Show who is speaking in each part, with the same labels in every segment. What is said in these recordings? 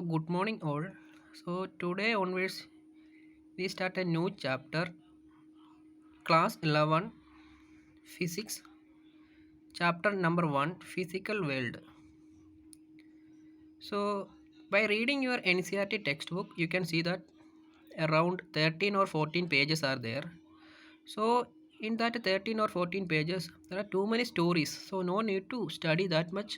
Speaker 1: good morning all. Today onwards we start a new chapter, class 11 physics, chapter number 1 physical world. So by reading your NCERT textbook you can see that around 13 or 14 pages are there. So in that 13 or 14 pages there are too many stories, so no need to study that much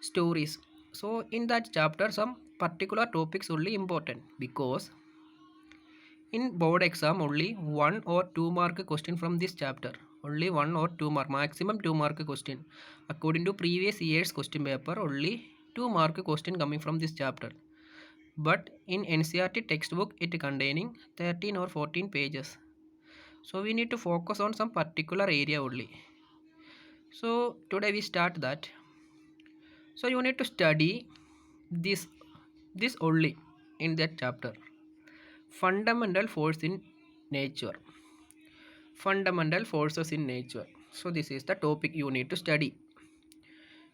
Speaker 1: stories. So in that chapter some particular topics only important, because in board exam only 1 or 2 mark question from this chapter, only 1 or 2 mark, maximum 2 mark question. According to previous year's question paper, only 2 mark question coming from this chapter, but in NCERT textbook it containing 13 or 14 pages. So we need to focus on some particular area only. So today we start that. So you need to study this only in that chapter, fundamental force in nature. Fundamental forces in nature. So this is the topic you need to study,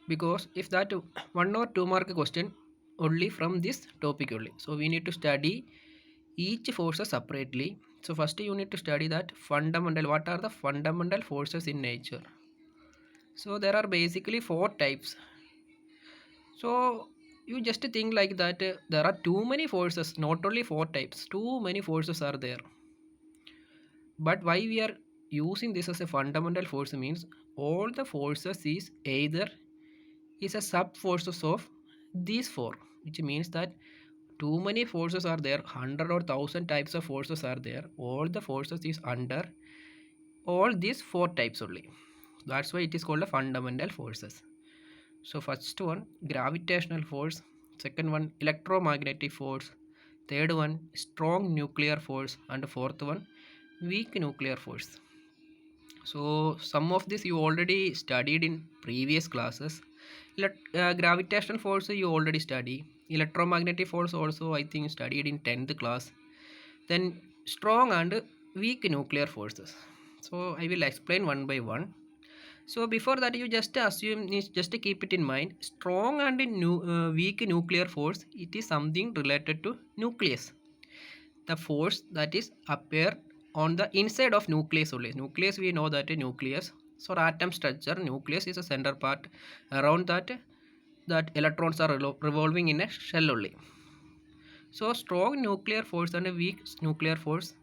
Speaker 1: because if that 1 or 2 mark question only from this topic only, so we need to study each forces separately. So first you need to study that fundamental, what are the fundamental forces in nature. So there are basically 4 types. So you just think like that, there are too many forces, not only 4 types, too many forces are there. But why we are using this as a fundamental force means all the forces is either is a sub forces of these four, which means that too many forces are there, 100 or 1000 types of forces are there, all the forces is under all these 4 types only. That's why it is called a fundamental forces. So first one gravitational force, second one electromagnetic force, third one strong nuclear force, and fourth one weak nuclear force. So some of this you already studied in previous classes. Gravitational force you already study. Electromagnetic force also I think studied in 10th class. Then strong and weak nuclear forces. So I will explain one by one. So before that you just assume, just keep it in mind, strong and weak nuclear force, it is something related to nucleus, the force that is appear on the inside of nucleus only. Nucleus, we know that a nucleus, so atom structure, nucleus is a center part, around that electrons are revolving in a shell only. So strong nuclear force and a weak nuclear force,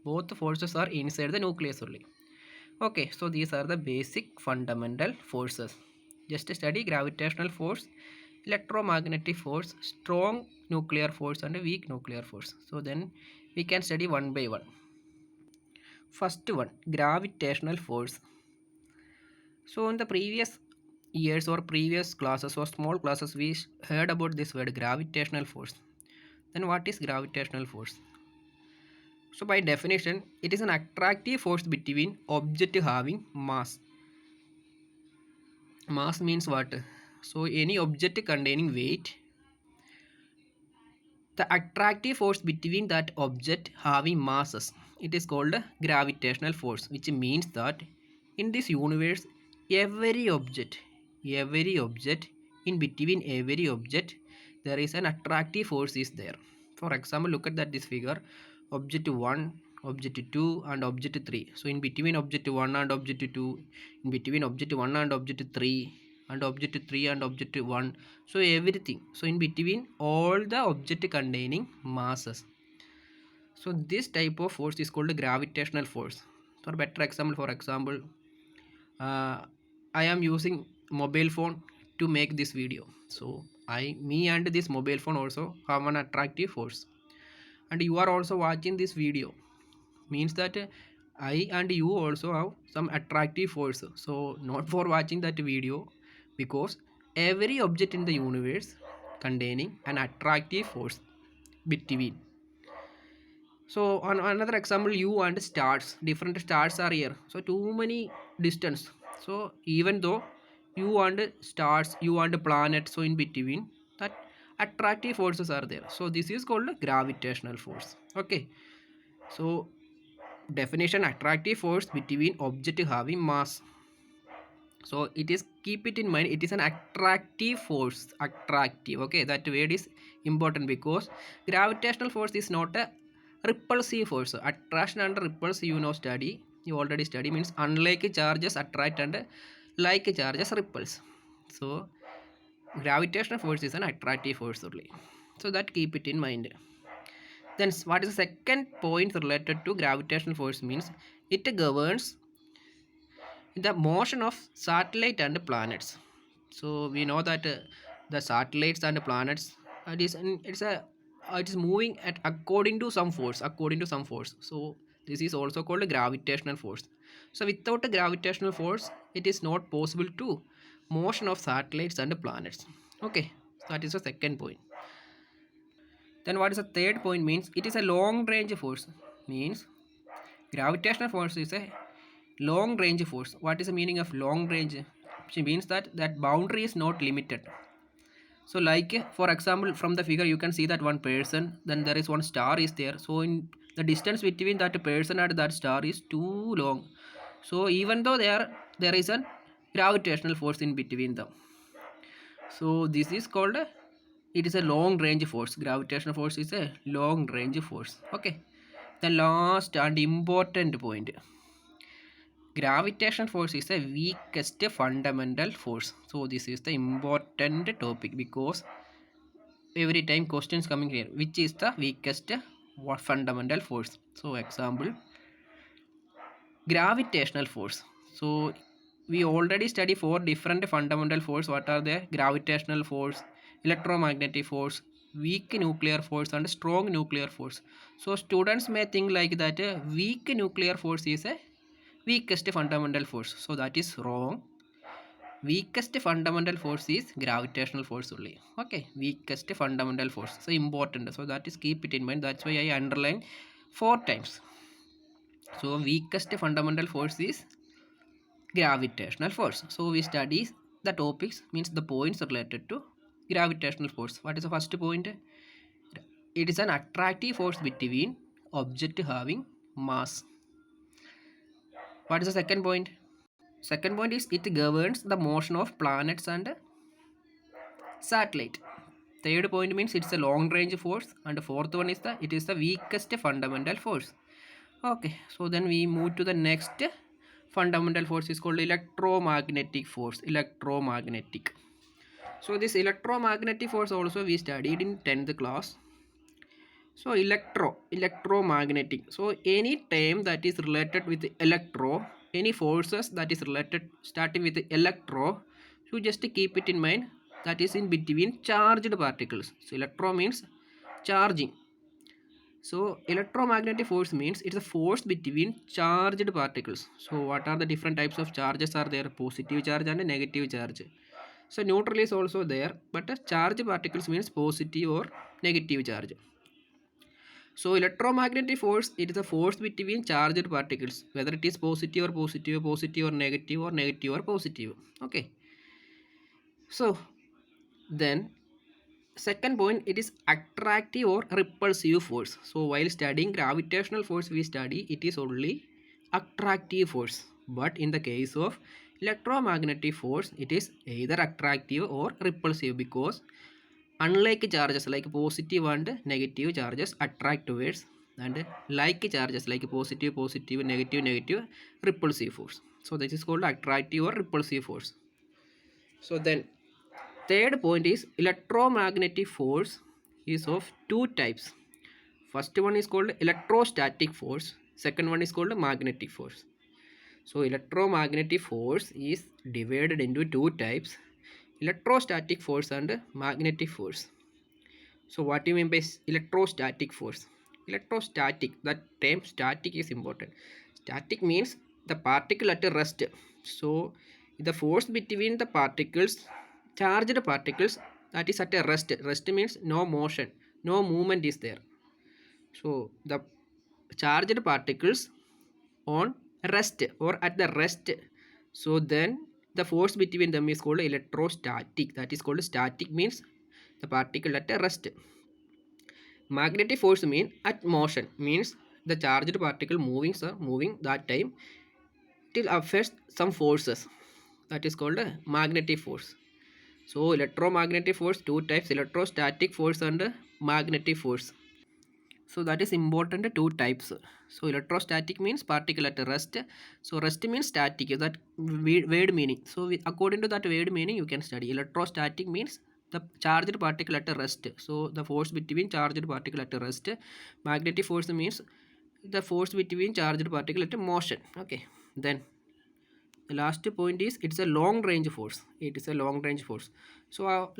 Speaker 1: both forces are inside the nucleus only. Okay, so these are the basic fundamental forces. Just study gravitational force, electromagnetic force, strong nuclear force and a weak nuclear force. So then we can study one by one. First one, gravitational force. So in the previous years or previous classes or small classes we heard about this word gravitational force. Then what is gravitational force? So by definition, it is an attractive force between object having mass. Mass means what? So any object containing weight, the attractive force between that object having masses, it is called a gravitational force, which means that in this universe every object in between every object there is an attractive force is there. For example, look at that this figure, object 1, object 2 and object 3. So in between object 1 and object 2, in between object 1 and object 3, and object 3 and object 1, so everything, so in between all the object containing masses. So this type of force is called gravitational force. For better example, for example, I am using mobile phone to make this video, so me and this mobile phone also have an attractive force, and you are also watching this video, means that I and you also have some attractive force, so not for watching that video, because every object in the universe containing an attractive force between. So on another example, you and stars, different stars are here, so too many distance, so even though you and stars, you and planet, so in between that attractive forces are there, so this is called gravitational force. Okay, so definition, attractive force between object having mass. So it is, keep it in mind, it is an attractive force. Attractive, okay, that word is important because gravitational force is not a repulsive force. Attraction and repulsion, you already study, means unlike charges attract and like charges repulse. So gravitational force is an attractive force only, so that keep it in mind. Then what is the second point related to gravitational force? Means it governs the motion of satellite and planets. So we know that the satellites and planets, it is moving at according to some force, so this is also called a gravitational force. So without a gravitational force, it is not possible to motion of satellites and planets. Okay, so that is the second point. Then what is the third point? Means it is a long range force. Means gravitational force is a long range force. What is the meaning of long range? It means that boundary is not limited. So like for example, from the figure you can see that one person, then there is one star is there. So in the distance between that person and that star is too long. So even though there is a gravitational force in between them. So this is called it is a long range force. Gravitational force is a long range force. Okay. The last and important point, gravitational force is the weakest fundamental force. So this is the important topic because every time questions coming here, which is the weakest fundamental force? So example, gravitational force. So we already study four different fundamental force. What are they? Gravitational force, electromagnetic force, weak nuclear force and strong nuclear force. So students may think like that weak nuclear force is a weakest fundamental force. So that is wrong. Weakest fundamental force is gravitational force only. Okay, weakest fundamental force. So important. So that is, keep it in mind. That's why I underline 4 times. So weakest fundamental force is gravitational force. So we study the topics, means the points related to gravitational force. What is the first point? It is an attractive force between object having mass. What is the second point? Second point is it governs the motion of planets and satellite. Third point means it's a long range force, and fourth one is it is the weakest fundamental force. Okay, so then we move to the next fundamental force is called electromagnetic force. Electromagnetic. So this electromagnetic force also we studied in 10th class. So electromagnetic. So any term that is related with electro, any forces that is related starting with electro, so just keep it in mind, that is in between charged particles. So electro means charging. So electromagnetic force means it's a force between charged particles. So what are the different types of charges are there? Positive charge and negative charge. So neutral is also there, but charged particles means positive or negative charge. So electromagnetic force, it is a force between charged particles, whether it is positive or positive, positive or negative, or negative or positive. Okay. So then second point, it is attractive or repulsive force. So while studying gravitational force, we study it is only attractive force. But in the case of electromagnetic force, it is either attractive or repulsive because unlike charges like positive and negative charges attract towards, and like charges like positive positive negative negative repulsive force. So this is called attractive or repulsive force. So then third point is electromagnetic force is of two types. First one is called electrostatic force, second one is called magnetic force. So electromagnetic force is divided into two types, electrostatic force and magnetic force. So what do you mean by electrostatic force? Electrostatic, that term static is important. Static means the particle at a rest. So the force between the particles, charged particles, that is at a rest. Rest means no motion, no movement is there. So the charged particles on rest or at the rest. So then the force between them is called electrostatic. That is called static, means the particle at a rest. Magnetic force mean at motion, means the charged particle moving that time it will affect some forces. that is called a magnetic force. So electromagnetic force, two types, electrostatic force and magnetic force. So that is important, two types. So electrostatic means particle at rest. So rest means static, that word meaning. So according to that word meaning you can study. Electrostatic means the charged particle at rest. So the force between charged particle at rest. Magnetic force means the force between charged particle at motion. Okay, then the last point is it's a long range force. It is a long range force. So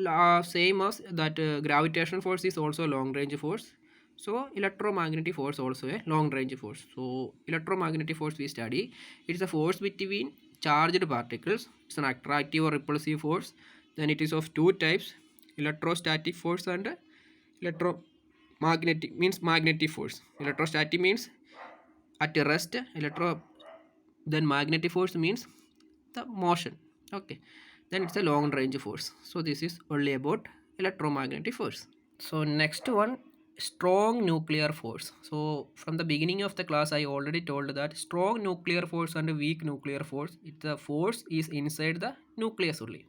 Speaker 1: same as that gravitational force is also a long range force. So electromagnetic force also a long range force. So electromagnetic force we study, it's a force between charged particles. It's an attractive or repulsive force. Then it is of two types, electrostatic force and electromagnetic means magnetic force. Electrostatic means at rest, then magnetic force means the motion. Okay, then it's a long range force. So this is only about electromagnetic force. So next one, strong nuclear force. So from the beginning of the class I already told that strong nuclear force and weak nuclear force, the force is inside the nucleus only.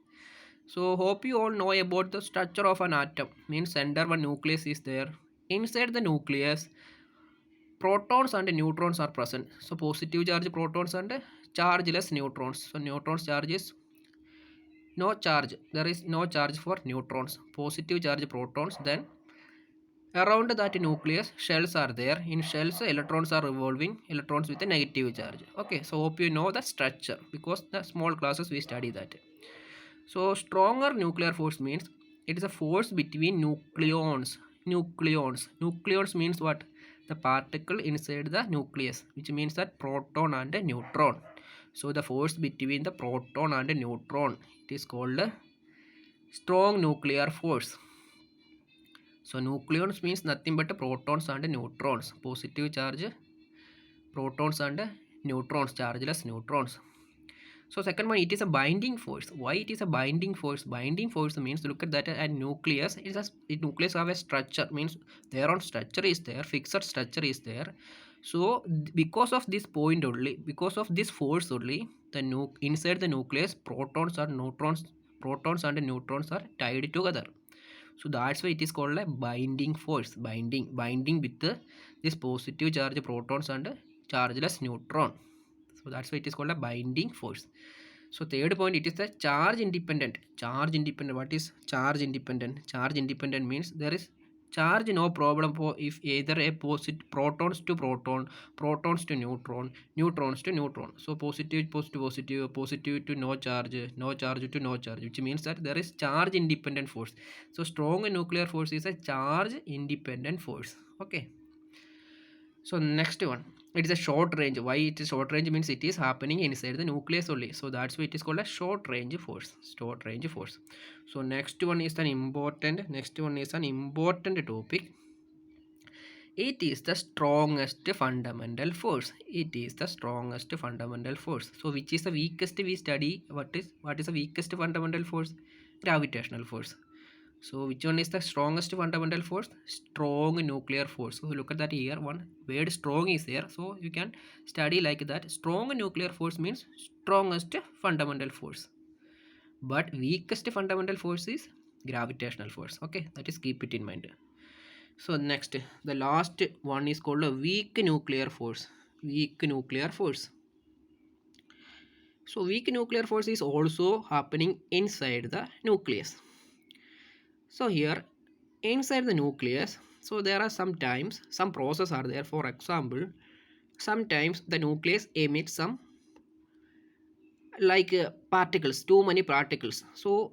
Speaker 1: So hope you all know about the structure of an atom. Means center one nucleus is there. Inside the nucleus protons and neutrons are present. So positive charge protons and chargeless neutrons. So neutrons charge is no charge. There is no charge for neutrons. Positive charge protons. Then around that nucleus shells are there. In shells electrons are revolving. Electrons with a negative charge. Okay. So hope you know the structure because the small classes we study that. So stronger nuclear force means it is a force between nucleons. Nucleons means what? The particle inside the nucleus, which means that proton and a neutron. So the force between the proton and a neutron, it is called a strong nuclear force. So nucleons means nothing but protons and neutrons. Positive charge protons and neutrons, chargeless neutrons. So second one, it is a binding force. Why it is a binding force? Binding force means, look at that, a nucleus is a nucleus have a structure, means their own structure is there, fixed structure is there. So because of this point only, because of this force only, the inside the nucleus protons or neutrons, protons and neutrons are tied together. So that's why it is called a binding force. Binding with this positive charge protons and chargeless neutron. So that's why it is called a binding force. So third point, it is the charge independent. Charge independent. What is charge independent? Charge independent means there is charge no problem for if either a positive protons to proton, protons to neutron, neutrons to neutron. So positive to no charge to no charge, which means that there is charge independent force. So strong nuclear force is a charge independent force. Okay. So next one, it is a short range. Why it is short range means it is happening inside the nucleus only. So that's why it is called a short range force. Short range force. So next one is an important. Next one is an important topic. It is the strongest fundamental force. It is the strongest fundamental force. So which is the weakest we study? What is the weakest fundamental force? Gravitational force. So which one is the strongest fundamental force? Strong nuclear force. So look at that here, one word strong is there. So you can study like that. Strong nuclear force means strongest fundamental force. But weakest fundamental force is gravitational force. Okay, that is keep it in mind. So next, the last one is called a weak nuclear force. Weak nuclear force. So weak nuclear force is also happening inside the nucleus. So here inside the nucleus, so there are sometimes some process are there. For example, sometimes the nucleus emits some like particles, too many particles. So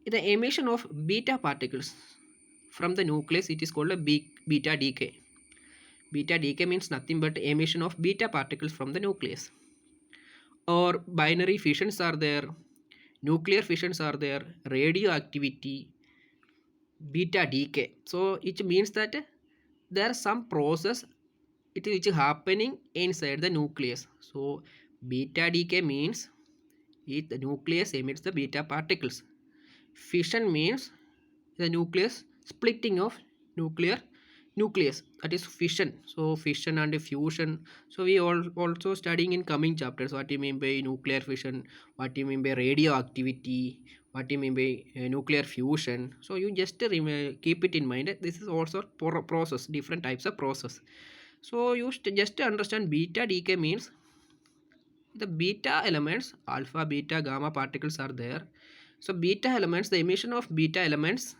Speaker 1: the emission of beta particles from the nucleus, it is called a beta decay. Beta decay means nothing but emission of beta particles from the nucleus. Or binary fissions are there, nuclear fissions are there, radioactivity, beta decay. So it means that there are some process it is happening inside the nucleus. So beta decay means the nucleus emits the beta particles. Fission means the nucleus splitting of nuclear nucleus, that is fission. So fission and fusion, so we all also studying in coming chapters what you mean by nuclear fission, what you mean by radioactivity, what you mean by nuclear fusion. So you just keep it in mind, this is also process, different types of process. So you just understand beta decay means the beta elements, alpha beta gamma particles are there. So beta elements, the emission of beta elements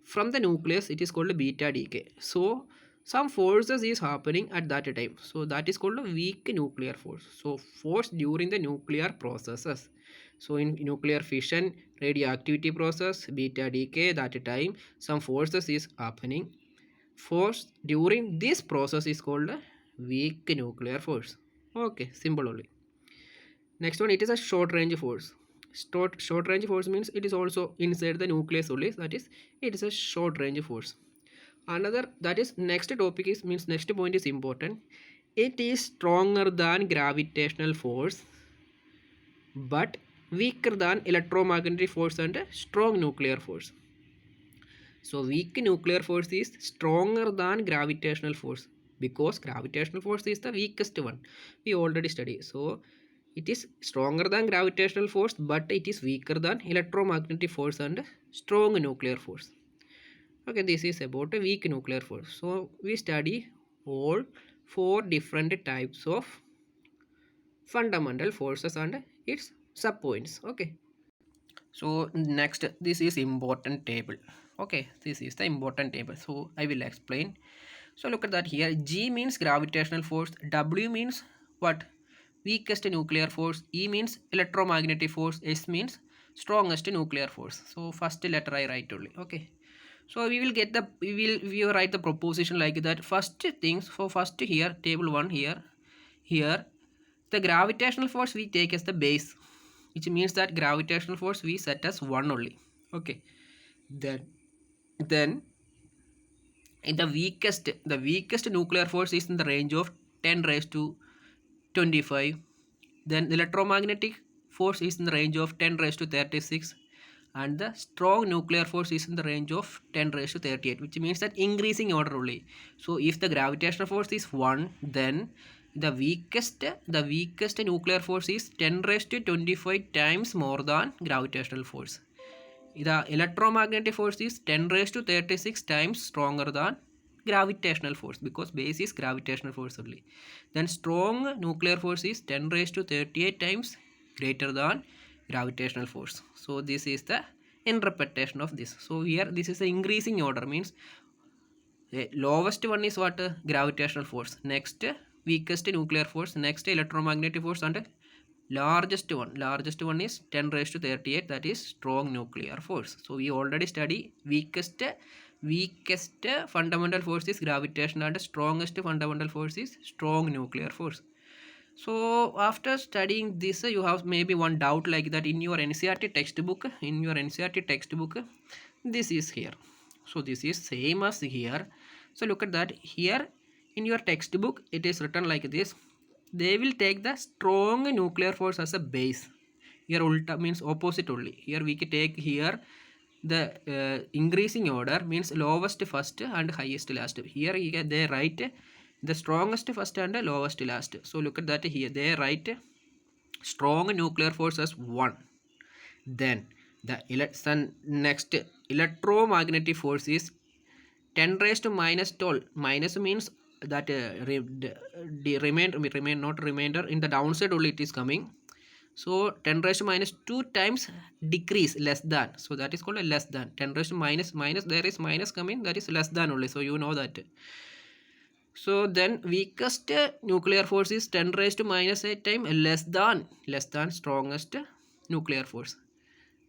Speaker 1: from the nucleus, it is called beta decay. So some forces is happening at that time, so that is called a weak nuclear force. So force during the nuclear processes. So in nuclear fission, radioactivity process, beta decay, that time some forces is happening. Force during this process is called a weak nuclear force. Okay, simple only. Next one, it is a short range force. Short range force means it is also inside the nucleus only, that is it is a short range force. Another, that is next topic is, means next point is important. It is stronger than gravitational force but weaker than electromagnetic force and strong nuclear force. So weak nuclear force is stronger than gravitational force because gravitational force is the weakest one. We already studied. So it is stronger than gravitational force but it is weaker than electromagnetic force and strong nuclear force. Okay, this is about a weak nuclear force. So we study all four different types of fundamental forces and its subpoints. Okay. So next, this is important table. Okay, this is the important table, so I will explain. So look at that here. G means gravitational force, W means what, weakest nuclear force, E means electromagnetic force, S means strongest nuclear force. So first letter I write only. Okay, so we will get the, we will write the proposition like that. First things for first, here table 1, here the gravitational force we take as the base, which means that gravitational force we set as 1 only. Okay, then in the weakest nuclear force is in the range of 10 raised to 25. Then the electromagnetic force is in the range of 10 raised to 36, and the strong nuclear force is in the range of 10 raised to 38, which means that increasing order only. So if the gravitational force is 1, then the weakest nuclear force is 10 raised to 25 times more than gravitational force. The electromagnetic force is 10 raised to 36 times stronger than gravitational force because base is gravitational force only. Then strong nuclear force is 10 raised to 38 times greater than gravitational force. So this is the interpretation of this. So here this is the increasing order, means the lowest one is what, gravitational force, next weakest nuclear force, next electromagnetic force, and largest one is 10 raised to 38, that is strong nuclear force. So we already study weakest fundamental force is gravitation and strongest fundamental force is strong nuclear force. So after studying this, you have maybe one doubt like that in your NCERT textbook. This is here. So this is same as here. So look at that here in your textbook. It is written like this. They will take the strong nuclear force as a base. Here ulta means opposite only. Here we can take here the increasing order means lowest first and highest last. Here they write the strongest first and the lowest last. So look at that here. They write strong nuclear force as 1. Then the next electromagnetic force is 10 raised to minus 12. Minus means that remain not remainder, in the downside only it is coming. So 10 raised to minus 2 times decrease, less than. So that is called a less than. 10 raised to minus, there is minus coming, that is less than only. So you know that. So then weakest nuclear force is 10 raised to minus 8 time less than strongest nuclear force.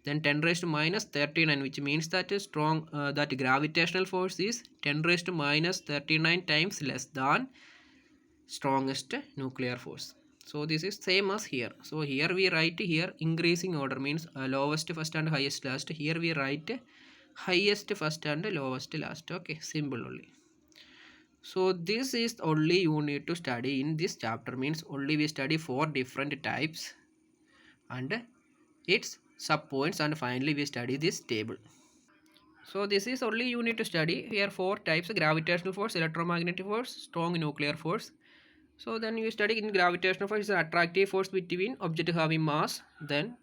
Speaker 1: Then 10 raised to minus 39, which means that that gravitational force is 10 raised to minus 39 times less than strongest nuclear force. So this is same as here. So here we write here increasing order means lowest first and highest last. Here we write highest first and lowest last. Okay, simple only. So this is only you need to study in this chapter, means only we study 4 different types and its subpoints, and finally we study this table. So this is only you need to study. Here four types: gravitational force, electromagnetic force, strong nuclear force. So then you study in gravitational force is an attractive force between object having mass. Then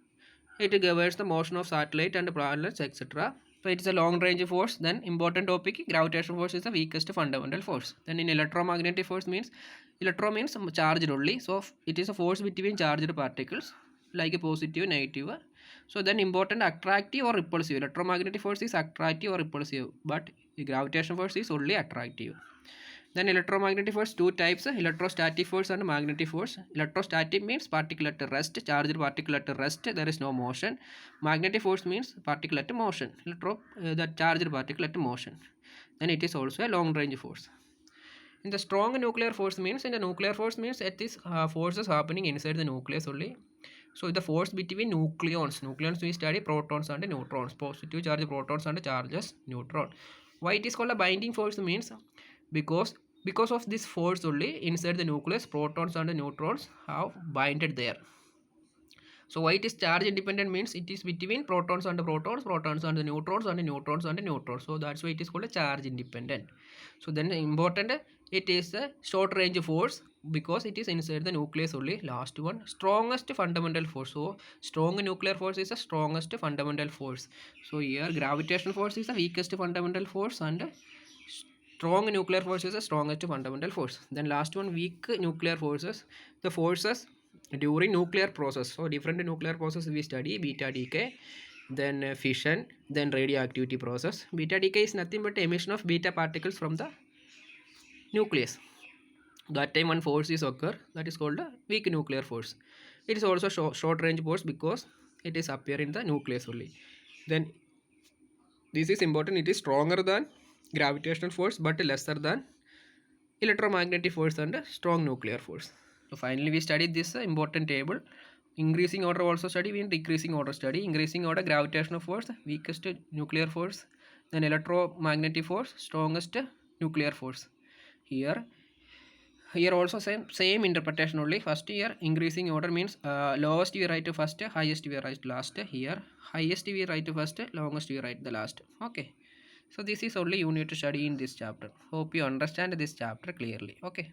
Speaker 1: it governs the motion of satellite and planets, etc. So it is a long range force. Then important topic: gravitational force is the weakest fundamental force. Then in electromagnetic force means electro means charged only. So it is a force between charged particles like a positive, negative. So then important attractive or repulsive. Electromagnetic force is attractive or repulsive, but the gravitational force is only attractive. Then electromagnetic force two types: electrostatic force and magnetic force. Electrostatic means particle at rest, charged particle at rest, there is no motion. Magnetic force means particle at motion, the charged particle at motion. Then it is also a long range force. In the strong nuclear force means, in the nuclear force means it is forces happening inside the nucleus only. So the force between nucleons we study protons and neutrons, positive charge protons and charges neutron. Why it is called a binding force means because because of this force only inside the nucleus protons and neutrons have binded there. So why it is charge independent means it is between protons and protons, protons and neutrons and neutrons and neutrons. So that's why it is called a charge independent. So then important, it is a short range force because it is inside the nucleus only. Last one, strongest fundamental force. So strong nuclear force is the strongest fundamental force. So here gravitational force is the weakest fundamental force and strong nuclear force is the strongest fundamental force. Then last one, weak nuclear forces, the forces during nuclear process. So different nuclear process we study: beta decay, then fission, then radioactivity process. Beta decay is nothing but emission of beta particles from the nucleus. That time one force is occur, that is called a weak nuclear force. It is also short range force because it is appear in the nucleus only. Then this is important, it is stronger than gravitational force but lesser than electromagnetic force and strong nuclear force. So finally we studied this important table. Increasing order also study, we decreasing order study. Increasing order gravitational force, weakest nuclear force, then electromagnetic force, strongest nuclear force. Here also same interpretation only. First here increasing order means lowest we write first, highest we write last. Here highest we write first, longest we write the last. Okay, so this is only you need to study in this chapter. Hope you understand this chapter clearly. Okay.